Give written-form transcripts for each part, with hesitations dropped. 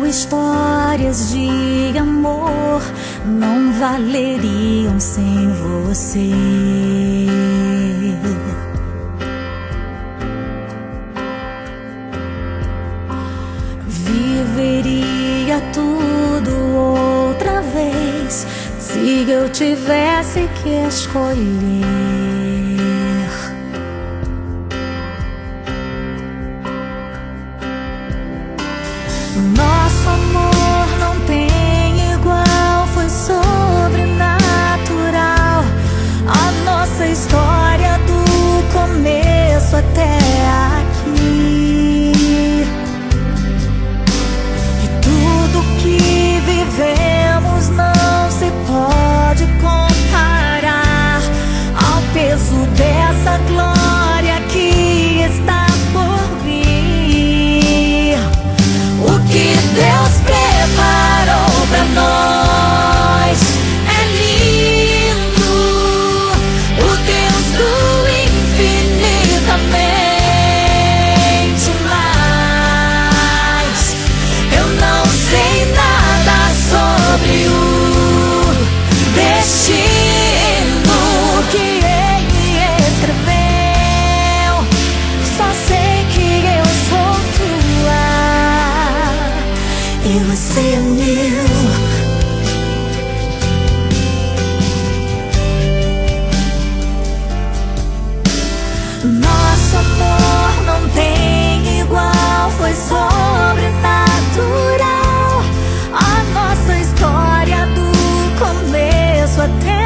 Histórias de amor não valeriam sem você. Viveria tudo outra vez se eu tivesse que escolher. Nosso amor não tem igual, foi sobrenatural. A nossa história do começo até aqui, e tudo que vivemos não se pode comparar ao peso dessa glória que está por vir. O que Deus preparou pra nós é lindo. O Deus do infinitamente mais. Eu não sei nada sobre o destino que Ele escreveu. Só sei que eu sou tua e você é meu. Nosso amor não tem igual, foi sobrenatural. A nossa história do começo até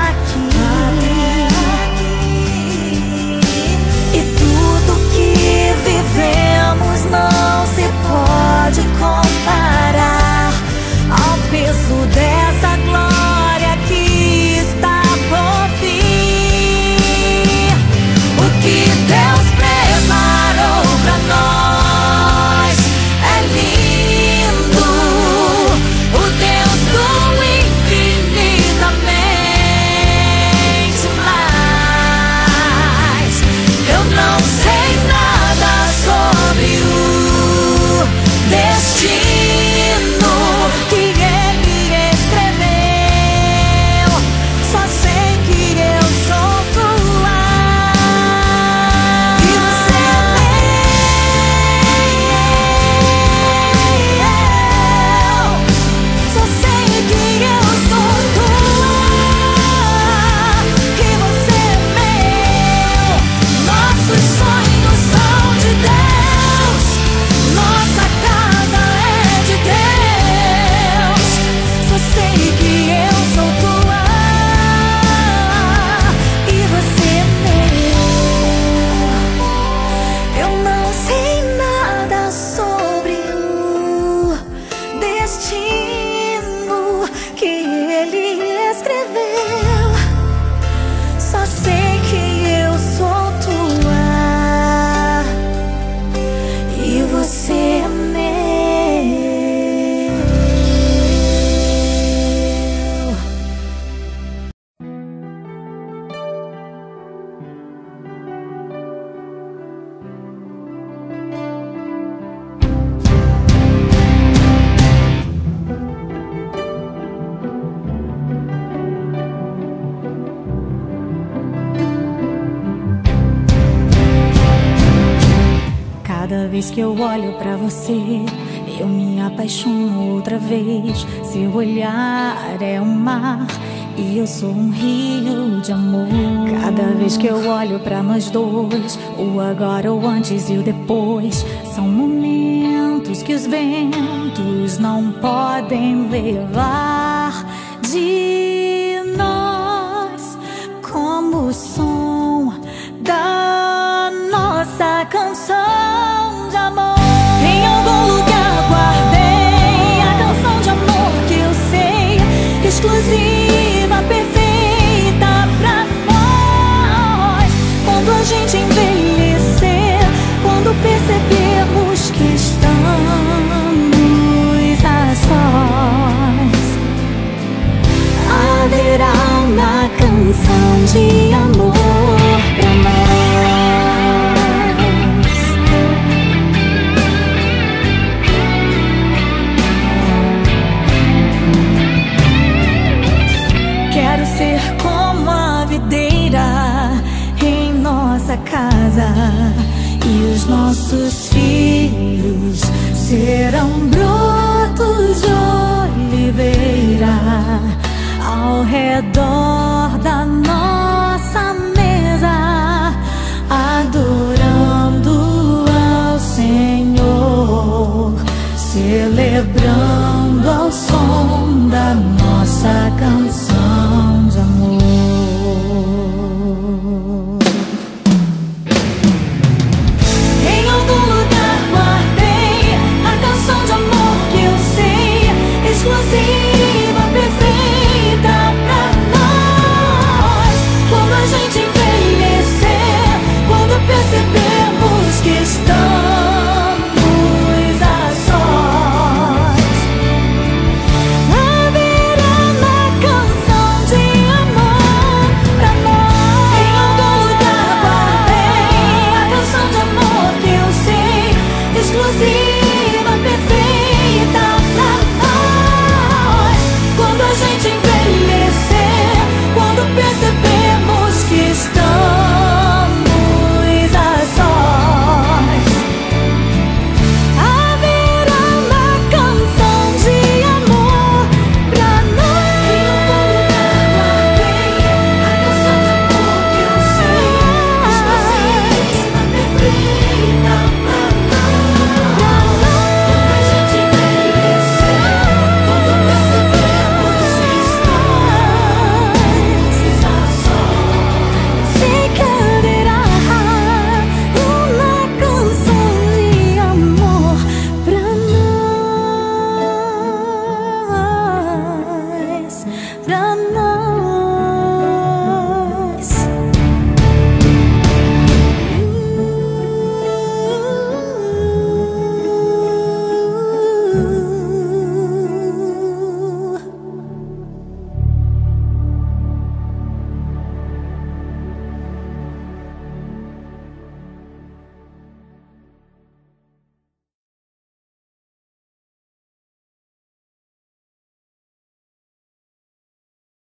aqui, e tudo que vivemos não se pode comparar ao peso dessa glória que está por vir. O que Deus preparou pra nós é lindo. O Deus do infinitamente mais. Eu não sei nada sobre o destino que Ele escreveu. Só sei que eu sou tua e você é meu. Só sei que eu sou tua e você é meu. Nossos sonhos são de Deus, nossa casa é de Deus. Só sei que eu sou tua e você é meu. Eu não sei nada sobre o destino que Ele escreveu. Só sei que eu sou tua e você é meu. Cada vez que eu olho pra você, eu me apaixono outra vez. Seu olhar é um mar e eu sou um rio de amor. Cada vez que eu olho pra nós dois, o agora, o antes e o depois, são momentos que os ventos não podem levar de nós, como o som da nossa canção de amor. Em algum lugar guardei a canção de amor que eu sei, exclusiva, perfeita pra nós. Quando a gente envelhecer, quando percebemos que estamos a sós, haverá uma canção de amor pra nós. Eram brotos de oliveira ao redor da nossa mesa, adorando ao Senhor, celebrando ao som da nossa canção.